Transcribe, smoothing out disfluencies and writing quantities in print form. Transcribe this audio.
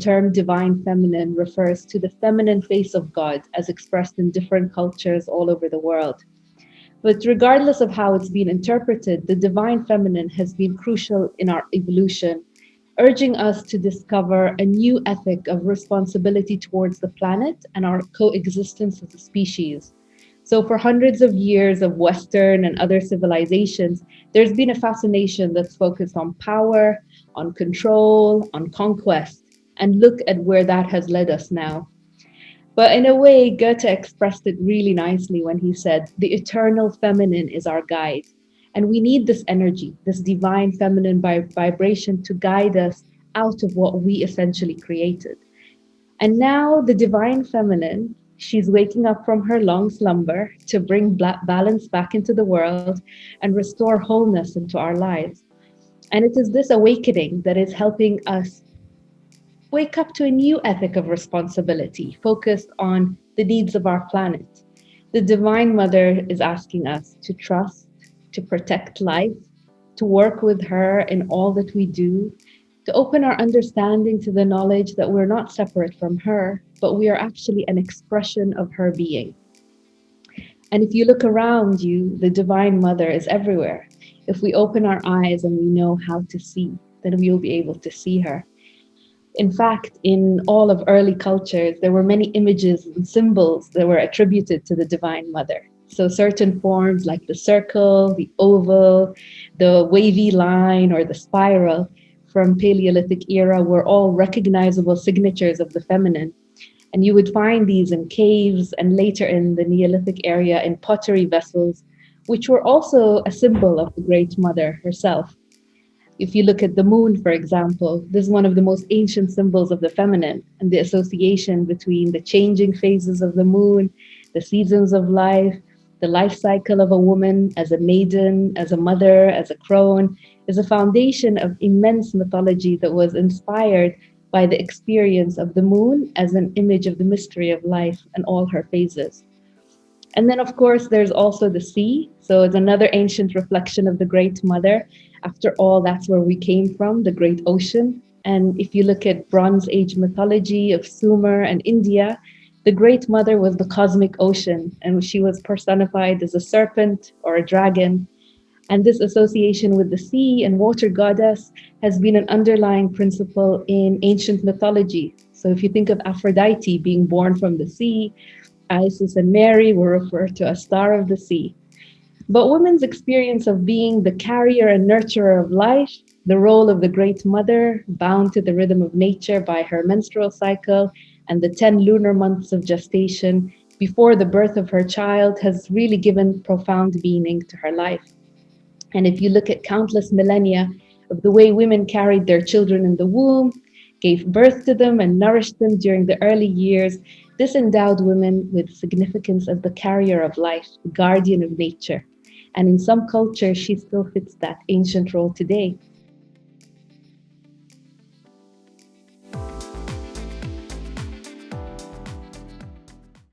term divine feminine refers to the feminine face of God as expressed in different cultures all over the world. But regardless of how it's been interpreted, the divine feminine has been crucial in our evolution, urging us to discover a new ethic of responsibility towards the planet and our coexistence as a species. So, for hundreds of years of Western and other civilizations, there's been a fascination that's focused on power, on control, on conquest. And look at where that has led us now. But in a way, Goethe expressed it really nicely when he said, the eternal feminine is our guide. And we need this energy, this divine feminine vibration to guide us out of what we essentially created. And now the divine feminine, she's waking up from her long slumber to bring balance back into the world and restore wholeness into our lives. And it is this awakening that is helping us wake up to a new ethic of responsibility focused on the needs of our planet. The Divine Mother is asking us to trust, to protect life, to work with her in all that we do, to open our understanding to the knowledge that we're not separate from her, but we are actually an expression of her being. And if you look around you, the Divine Mother is everywhere. If we open our eyes and we know how to see, then we will be able to see her. In fact, in all of early cultures, there were many images and symbols that were attributed to the Divine Mother. So certain forms like the circle, the oval, the wavy line, or the spiral from Paleolithic era were all recognizable signatures of the feminine. And you would find these in caves and later in the Neolithic area in pottery vessels, which were also a symbol of the Great Mother herself. If you look at the moon, for example, this is one of the most ancient symbols of the feminine and the association between the changing phases of the moon, the seasons of life, the life cycle of a woman as a maiden, as a mother, as a crone, is a foundation of immense mythology that was inspired by the experience of the moon as an image of the mystery of life and all her phases. And then, of course, there's also the sea. So it's another ancient reflection of the Great Mother. After all, that's where we came from, the Great Ocean. And if you look at Bronze Age mythology of Sumer and India, the Great Mother was the cosmic ocean, and she was personified as a serpent or a dragon. And this association with the sea and water goddess has been an underlying principle in ancient mythology. So if you think of Aphrodite being born from the sea, Isis and Mary were referred to as star of the sea. But women's experience of being the carrier and nurturer of life, the role of the Great Mother, bound to the rhythm of nature by her menstrual cycle and the 10 lunar months of gestation before the birth of her child, has really given profound meaning to her life. And if you look at countless millennia of the way women carried their children in the womb, gave birth to them and nourished them during the early years, this endowed women with significance as the carrier of life, the guardian of nature. And in some cultures, she still fits that ancient role today.